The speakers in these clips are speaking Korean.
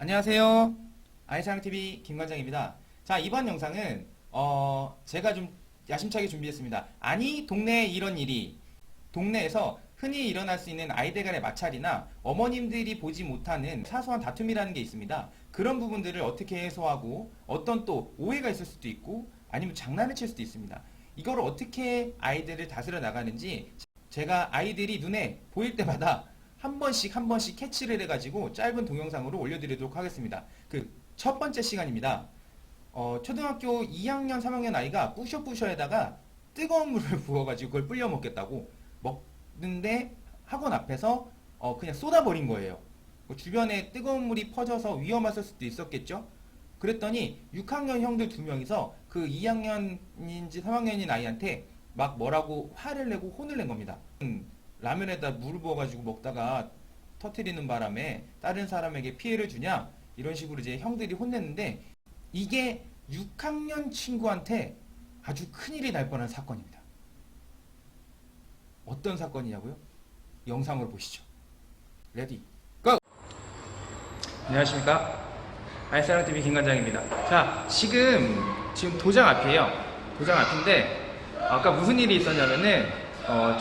안녕하세요. 아이사랑TV 김관장입니다. 자, 이번 영상은 제가 좀 야심차게 준비했습니다. 아니, 동네에 이런 일이, 동네에서 흔히 일어날 수 있는 아이들 간의 마찰이나 어머님들이 보지 못하는 사소한 다툼이라는 게 있습니다. 그런 부분들을 어떻게 해소하고 어떤 또 오해가 있을 수도 있고 아니면 장난을 칠 수도 있습니다. 이거를 어떻게 아이들을 다스려 나가는지 제가 아이들이 눈에 보일 때마다 한 번씩 캐치를 해가지고 짧은 동영상으로 올려드리도록 하겠습니다. 그 첫 번째 시간입니다. 초등학교 2학년, 3학년 아이가 뿌셔뿌셔에다가 뜨거운 물을 부어가지고 그걸 불려 먹겠다고 먹는데 학원 앞에서 그냥 쏟아버린 거예요. 주변에 뜨거운 물이 퍼져서 위험했을 수도 있었겠죠? 그랬더니 6학년 형들 2명이서 그 2학년인지 3학년인 아이한테 막 뭐라고 화를 내고 혼을 낸 겁니다. 라면에다 물을 부어가지고 먹다가 터트리는 바람에 다른 사람에게 피해를 주냐? 이런 식으로 이제 형들이 혼냈는데 이게 6학년 친구한테 아주 큰일이 날 뻔한 사건입니다. 어떤 사건이냐고요? 영상으로 보시죠. 레디, 고! 안녕하십니까? 아이사랑TV 김관장입니다. 자, 지금 도장 앞이에요. 도장 앞인데 아까 무슨 일이 있었냐면은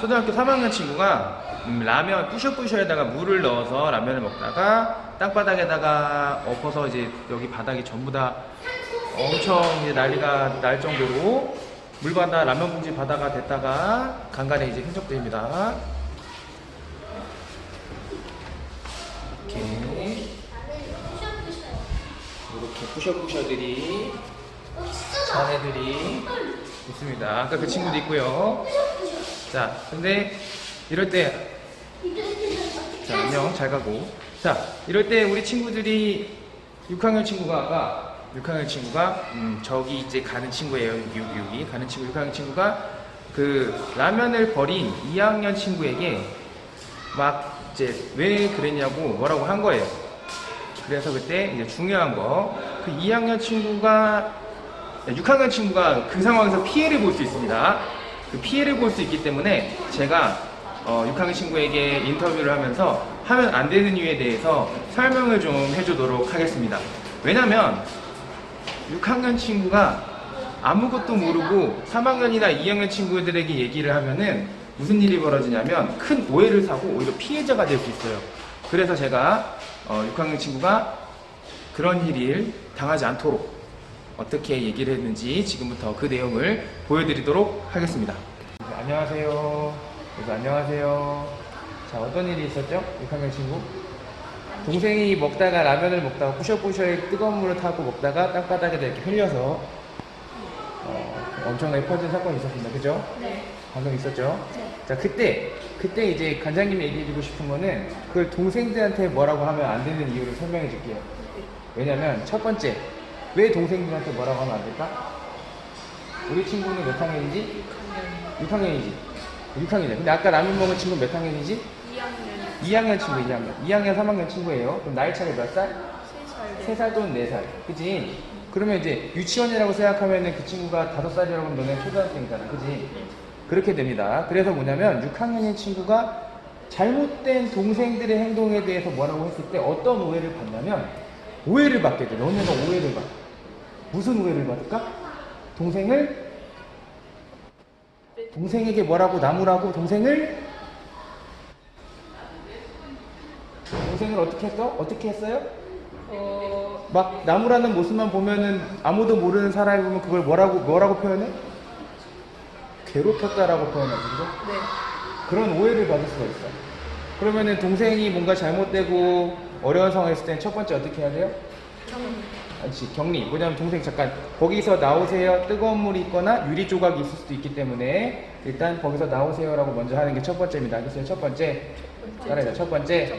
초등학교 3학년 친구가 라면 뿌셔뿌셔에다가 물을 넣어서 라면을 먹다가 땅바닥에다가 엎어서 이제 여기 바닥이 전부 다 엄청 이제 난리가 날 정도로 물바다 라면 봉지 바다가 됐다가 간간에 이제 흔적들입니다. 이렇게 뿌셔뿌셔들이 자네들이 있습니다. 아까 그 친구도 있고요. 자, 근데 이럴 때, 자, 안녕, 잘 가고. 자, 이럴 때 우리 친구들이 6학년 친구가 저기 이제 가는 친구예요. 6 가는 친구, 6학년 친구가 그 라면을 버린 2학년 친구에게 막 이제 왜 그랬냐고 뭐라고 한 거예요. 그래서 그때 이제 중요한 거, 그 2학년 친구가 6학년 친구가 그 상황에서 피해를 볼 수 있습니다. 그 피해를 볼 수 있기 때문에 제가 6학년 친구에게 인터뷰를 하면서 하면 안 되는 이유에 대해서 설명을 좀 해주도록 하겠습니다. 왜냐면 6학년 친구가 아무것도 모르고 3학년이나 2학년 친구들에게 얘기를 하면은 무슨 일이 벌어지냐면 큰 오해를 사고 오히려 피해자가 될 수 있어요. 그래서 제가 6학년 친구가 그런 일을 당하지 않도록 어떻게 얘기를 했는지 지금부터 그 내용을 보여드리도록 하겠습니다. 안녕하세요. 안녕하세요. 자, 어떤 일이 있었죠? 6학년 친구? 동생이 먹다가 라면을 먹다가 뿌셔뿌셔에 뜨거운 물을 타고 먹다가 땅바닥에다 이렇게 흘려서 엄청나게 퍼진 사건이 있었습니다. 그죠? 네. 방금 있었죠? 네. 자, 그때 이제 관장님이 얘기해주고 싶은 거는 그걸 동생들한테 뭐라고 하면 안 되는 이유를 설명해 줄게요. 왜냐면 첫 번째, 왜 동생들한테 뭐라고 하면 안 될까? 우리 친구는 몇 학년이지? 6학년이지. 6학년이야. 근데 아까 라면 먹은 친구 몇 학년이지? 2학년. 2학년 친구, 2학년, 3학년 친구예요. 그럼 나이 차이 몇 살? 3살. 3살 또는 4살. 그치? 그러면 이제 유치원이라고 생각하면은 그 친구가 5살이라고 하면 너네 초등학생이잖아. 그치? 그렇게 됩니다. 그래서 뭐냐면 6학년인 친구가 잘못된 동생들의 행동에 대해서 뭐라고 했을 때 어떤 오해를 받냐면 오해를 받게 돼. 너네가 오해를 받아. 무슨 오해를 받을까? 동생에게 뭐라고 나무라고 동생을 어떻게 했어? 어떻게 했어요? 막 나무라는 모습만 보면은 아무도 모르는 사람이 보면 그걸 뭐라고 표현해? 괴롭혔다라고 표현하지, 그죠? 네. 그런 오해를 받을 수가 있어. 그러면은 동생이 뭔가 잘못되고 어려운 상황에 있을 땐 첫 번째 어떻게 해야 돼요? 격리. 뭐냐면 동생 잠깐 거기서 나오세요. 뜨거운 물이 있거나 유리 조각이 있을 수도 있기 때문에 일단 거기서 나오세요라고 먼저 하는 게 첫 번째입니다. 알겠어요? 첫 번째. 따라해요. 첫 번째.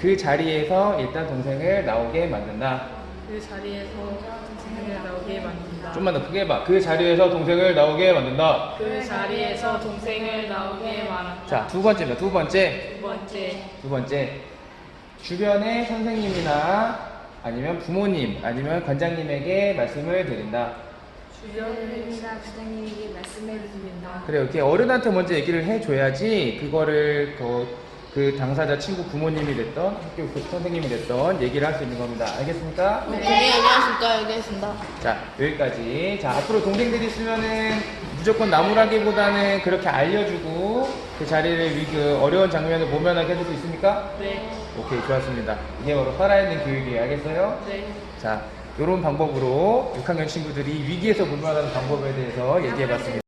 그 자리에서 일단 동생을 나오게 만든다. 그 자리에서 동생을 나오게 만든다. 좀만 더 크게 해봐. 그 자리에서 동생을 나오게 만든다. 그 자리에서 동생을 나오게 만든다. 자, 두 번째입니다. 두 번째. 두 번째. 주변의 선생님이나 아니면 부모님 아니면 관장님에게 말씀을 드린다. 주변이나 부장님에게 말씀을 드린다. 그래요. 이렇게 어른한테 먼저 얘기를 해줘야지 그거를 그 그 당사자 친구 부모님이 됐던 학교 그 선생님이 됐던 얘기를 할 수 있는 겁니다. 알겠습니까? 네, 얘기하실까? 얘기했습니다. 자, 여기까지. 자, 앞으로 동생들이 있으면은 무조건 나무라기보다는 그렇게 알려주고 그 자리를 그 어려운 장면을 모면하게 해줄 수 있습니까? 네. 오케이, 좋았습니다. 이게 바로 살아있는 교육이에요. 알겠어요? 네. 자, 이런 방법으로 6학년 친구들이 위기에서 물러나는 방법에 대해서 얘기해 봤습니다.